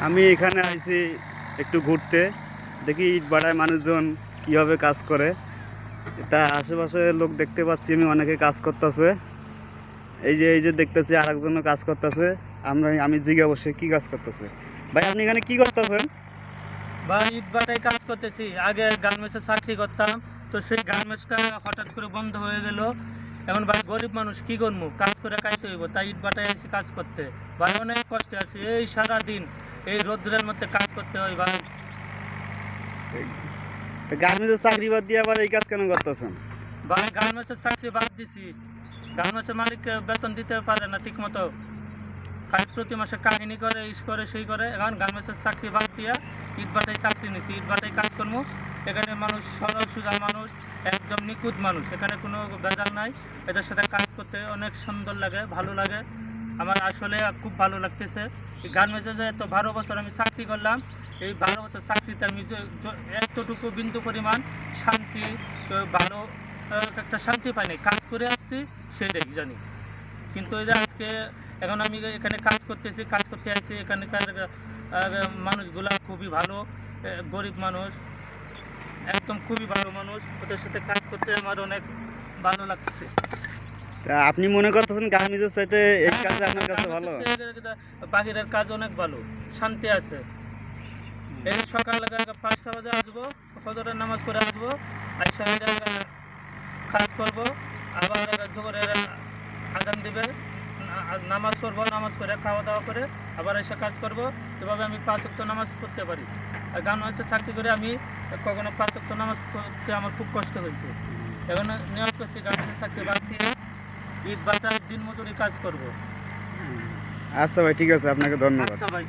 আমি এখানে আইছি একটু ঘুরতে, দেখি ইট ভাটায় মানুষজন কীভাবে কাজ করে। তা আশেপাশে লোক দেখতে পাচ্ছি আমি, অনেকে কাজ করতেছে। এই যে দেখতেছি আরেকজনও কাজ করতেছে। আমি জিজ্ঞা বসে কি কাজ করতেছে। ভাই আপনি এখানে কি করতেছেন? ভাই ইট ভাটায় কাজ করতেছি। আগে গার্মেন্টসে চাকরি করতাম, তো সেই গার্মেন্টসটা হঠাৎ করে বন্ধ হয়ে গেল। এখন ভাই গরিব মানুষ কি করবো, কাজ করে খাইতে হইব, তাই ইট ভাটায় এসে কাজ করতে। ভাই অনেক কষ্টে আছি, এই সারাদিন এই রোদ্রের মধ্যে কাজ করতে হয় ভাই। গার্মেন্টসের চাকরি বাদ দিয়ে আবার এই কাজ কেন করতেছেন? ভাই গার্মেন্টসের চাকরি বাদ দিছি, গার্মেন্টসের মালিককে বেতন দিতে পারে না ঠিক মতো, কাজ প্রতি মাসে কাহিনী করে, ইস করে, সেই করে। এখন গার্মেন্টসের চাকরি বাদ দিয়া ইট ভাটায় চাকরি নিছি, ইট ভাটায় কাজ করবো। এখানে মানুষ সরল সোজা মানুষ, একদম নিখুঁত মানুষ, এখানে কোনো ভেজাল নাই। এদের সাথে কাজ করতে অনেক সুন্দর লাগে, ভালো লাগে। আমার আসলে খুব ভালো লাগতেছে। এই গার্মেন্টসে যে এত 12 বছর আমি চাকরি করলাম, এই 12 বছর চাকরিতে আমি এতটুকু বিন্দু পরিমাণ শান্তি, ভালো একটা শান্তি পাই নাই। কাজ করে আসছি সেটাই জানি, কিন্তু এই যে আজকে এখন আমি এখানে কাজ করতেছি, কাজ করতে আসছি। এখানকার মানুষগুলা খুবই ভালো, গরিব মানুষ, একদম খুবই ভালো মানুষ। ওদের সাথে কাজ করতে আমার অনেক ভালো লাগতেছে। তা আপনি মনে করতেছেন গার্মেন্টসের চাইতে এই কাজে আপনার কাছে ভালো? বাহিরের কাজ অনেক ভালো, শান্তি আছে। এই সকাল 5টা বাজে আসবো, ফজরের নামাজ পড়ে আসবো, আইসা কাজ করব। আবার জোহরের আজান দিবে, নামাজ পড়বো, নামাজ পড়ে খাওয়া দাওয়া করে আবার এসে কাজ করব। এভাবে আমি 5 ওয়াক্ত নামাজ পড়তে পারি। আর গার্মেন্টসে চাকরি করে আমি কখনো 5 ওয়াক্ত নামাজ পড়তে আমার খুব কষ্ট হয়েছে। এখন নিয়োগ করছি গার্মেন্টসের চাকরি বাদ দিয়ে ইট ভাটায় দিন মজুরি কাজ করব। আচ্ছা ভাই, ঠিক আছে, আপনাকে ধন্যবাদ। আচ্ছা ভাই।